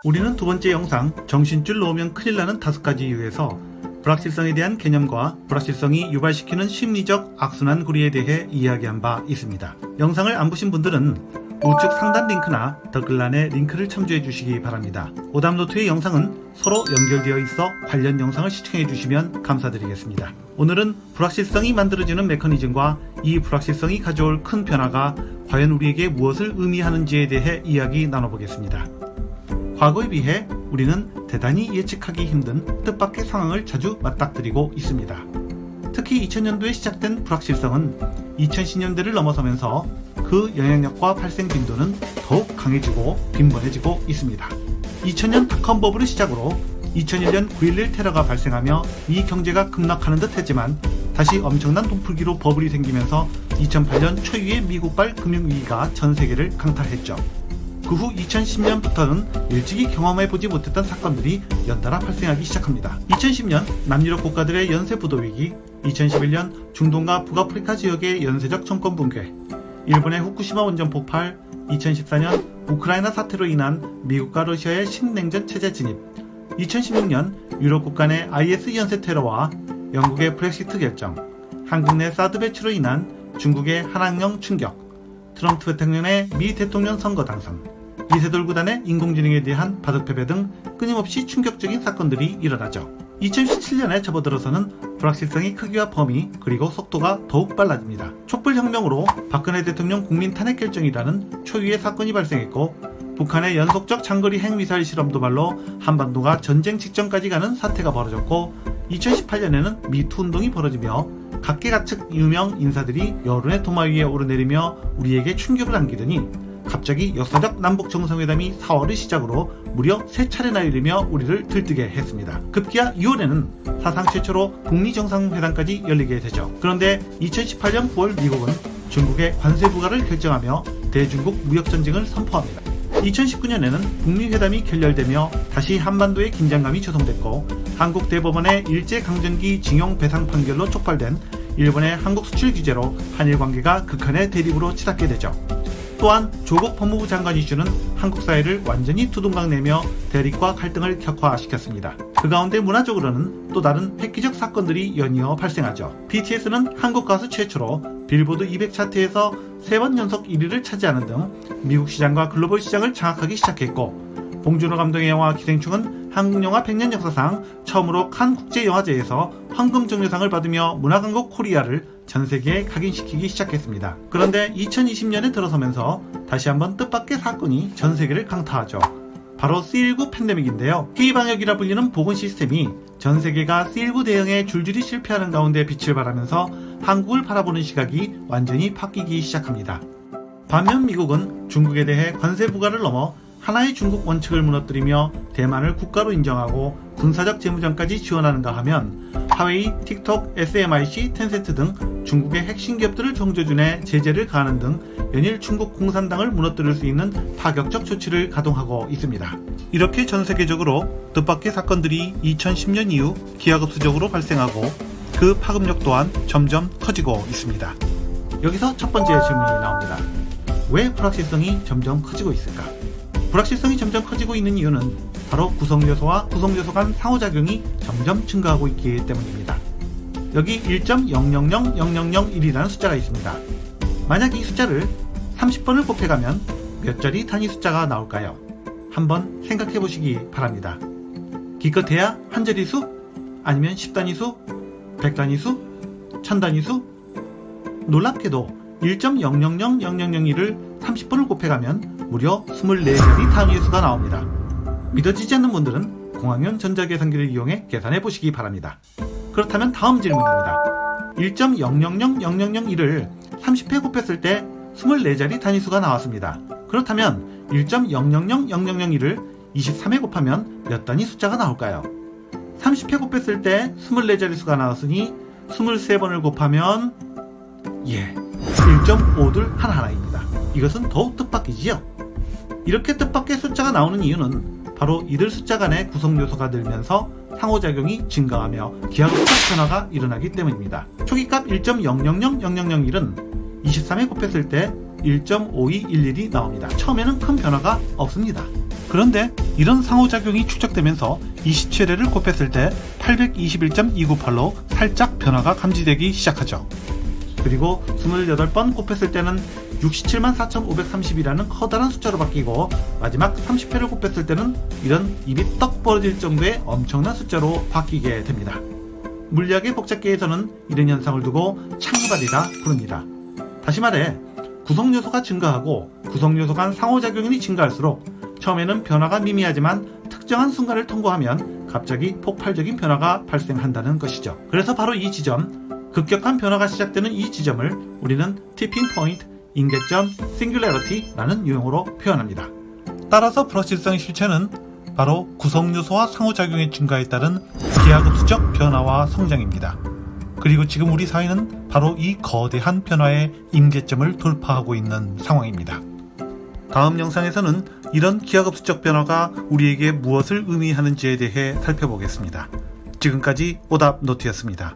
우리는 두 번째 영상 정신줄 놓으면 큰일 나는 5가지 이유에서 불확실성에 대한 개념과 불확실성이 유발시키는 심리적 악순환 고리에 대해 이야기한 바 있습니다. 영상을 안 보신 분들은 우측 상단 링크나 댓글란에 링크를 참조해 주시기 바랍니다. 오답노트의 영상은 서로 연결되어 있어 관련 영상을 시청해 주시면 감사드리겠습니다. 오늘은 불확실성이 만들어지는 메커니즘과 이 불확실성이 가져올 큰 변화가 과연 우리에게 무엇을 의미하는지에 대해 이야기 나눠보겠습니다. 과거에 비해 우리는 대단히 예측하기 힘든 뜻밖의 상황을 자주 맞닥뜨리고 있습니다. 특히 2000년도에 시작된 불확실성은 2010년대를 넘어서면서 그 영향력과 발생 빈도는 더욱 강해지고 빈번해지고 있습니다. 2000년 닷컴 버블을 시작으로 2001년 9.11 테러가 발생하며 미 경제가 급락하는 듯 했지만 다시 엄청난 돈풀기로 버블이 생기면서 2008년 초유의 미국발 금융위기가 전 세계를 강타했죠. 그 후 2010년부터는 일찍이 경험해보지 못했던 사건들이 연달아 발생하기 시작합니다. 2010년 남유럽 국가들의 연쇄 부도 위기, 2011년 중동과 북아프리카 지역의 연쇄적 정권 붕괴, 일본의 후쿠시마 원전 폭발, 2014년 우크라이나 사태로 인한 미국과 러시아의 신냉전 체제 진입, 2016년 유럽 국가 내 IS 연쇄 테러와 영국의 브렉시트 결정, 한국 내 사드 배치로 인한 중국의 한학령 충격, 트럼프 대통령의 미 대통령 선거 당선, 이세돌 구단의 인공지능에 대한 바둑 패배 등 끊임없이 충격적인 사건들이 일어나죠. 2017년에 접어들어서는 불확실성의 크기와 범위 그리고 속도가 더욱 빨라집니다. 촛불혁명으로 박근혜 대통령 국민 탄핵 결정이라는 초유의 사건이 발생했고 북한의 연속적 장거리 핵미사일 실험도 발로 한반도가 전쟁 직전까지 가는 사태가 벌어졌고 2018년에는 미투 운동이 벌어지며 각계각측 유명 인사들이 여론의 도마 위에 오르내리며 우리에게 충격을 안기더니 갑자기 역사적 남북 정상회담이 4월을 시작으로 무려 3차례나 열리며 우리를 들뜨게 했습니다. 급기야 6월에는 사상 최초로 북미 정상회담까지 열리게 되죠. 그런데 2018년 9월 미국은 중국의 관세 부과를 결정하며 대중국 무역전쟁을 선포합니다. 2019년에는 북미 회담이 결렬되며 다시 한반도의 긴장감이 조성됐고 한국 대법원의 일제강점기 징용 배상 판결로 촉발된 일본의 한국 수출 규제로 한일 관계가 극한의 대립으로 치닫게 되죠. 또한 조국 법무부 장관 이슈는 한국 사회를 완전히 두둥강내며 대립과 갈등을 격화시켰습니다. 그 가운데 문화적으로는 또 다른 획기적 사건들이 연이어 발생하죠. BTS는 한국 가수 최초로 빌보드 200 차트에서 3번 연속 1위를 차지하는 등 미국 시장과 글로벌 시장을 장악하기 시작했고 봉준호 감독의 영화 기생충은 한국 영화 100년 역사상 처음으로 칸 국제영화제에서 황금종려상을 받으며 문화강국 코리아를 전 세계에 각인시키기 시작했습니다. 그런데 2020년에 들어서면서 다시 한번 뜻밖의 사건이 전 세계를 강타하죠. 바로 C19 팬데믹인데요. K방역이라 불리는 보건 시스템이 전 세계가 C19 대응에 줄줄이 실패하는 가운데 빛을 발하면서 한국을 바라보는 시각이 완전히 바뀌기 시작합니다. 반면 미국은 중국에 대해 관세 부과를 넘어 하나의 중국 원칙을 무너뜨리며 대만을 국가로 인정하고 군사적 재무장까지 지원하는가 하면 하웨이, 틱톡, SMIC, 텐센트 등 중국의 핵심 기업들을 정조준해 제재를 가하는 등 연일 중국 공산당을 무너뜨릴 수 있는 파격적 조치를 가동하고 있습니다. 이렇게 전 세계적으로 뜻밖의 사건들이 2010년 이후 기하급수적으로 발생하고 그 파급력 또한 점점 커지고 있습니다. 여기서 첫 번째 질문이 나옵니다. 왜 불확실성이 점점 커지고 있을까? 불확실성이 점점 커지고 있는 이유는 바로 구성요소와 구성요소 간 상호작용이 점점 증가하고 있기 때문입니다. 여기 1.000001이라는 숫자가 있습니다. 만약 이 숫자를 30번을 곱해가면 몇 자리 단위 숫자가 나올까요? 한번 생각해 보시기 바랍니다. 기껏해야 한 자리수? 아니면 10단위수? 100단위수? 1000단위수? 놀랍게도 1.000001을 30번을 곱해가면 무려 24자리 단위의 수가 나옵니다. 믿어지지 않는 분들은 공학용 전자계산기를 이용해 계산해 보시기 바랍니다. 그렇다면 다음 질문입니다. 1.000001을 30회 곱했을 때 24자리 단위수가 나왔습니다. 그렇다면 1.000001을 23회 곱하면 몇 단위 숫자가 나올까요? 30회 곱했을 때 24자리 수가 나왔으니 23번을 곱하면 1.5둘 하나입니다. 이것은 더욱 뜻밖이지요. 이렇게 뜻밖의 숫자가 나오는 이유는 바로 이들 숫자 간의 구성요소가 늘면서 상호작용이 증가하며 기하급수 변화가 일어나기 때문입니다. 초기값 1.000001은 23에 곱했을 때 1.5211이 나옵니다. 처음에는 큰 변화가 없습니다. 그런데 이런 상호작용이 축적되면서 27회를 곱했을 때 821.298로 살짝 변화가 감지되기 시작하죠. 그리고 28번 곱했을 때는 674,530이라는 커다란 숫자로 바뀌고 마지막 30회를 곱했을 때는 이런 입이 떡 벌어질 정도의 엄청난 숫자로 바뀌게 됩니다. 물리학의 복잡계에서는 이런 현상을 두고 창발이라 부릅니다. 다시 말해 구성요소가 증가하고 구성요소 간 상호작용이 증가할수록 처음에는 변화가 미미하지만 특정한 순간을 통과하면 갑자기 폭발적인 변화가 발생한다는 것이죠. 그래서 바로 이 지점, 급격한 변화가 시작되는 이 지점을 우리는 티핑 포인트, 임계점, 싱귤러리티라는 유형으로 표현합니다. 따라서 불확실성의 실체는 바로 구성요소와 상호작용의 증가에 따른 기하급수적 변화와 성장입니다. 그리고 지금 우리 사회는 바로 이 거대한 변화의 임계점을 돌파하고 있는 상황입니다. 다음 영상에서는 이런 기하급수적 변화가 우리에게 무엇을 의미하는지에 대해 살펴보겠습니다. 지금까지 오답노트였습니다.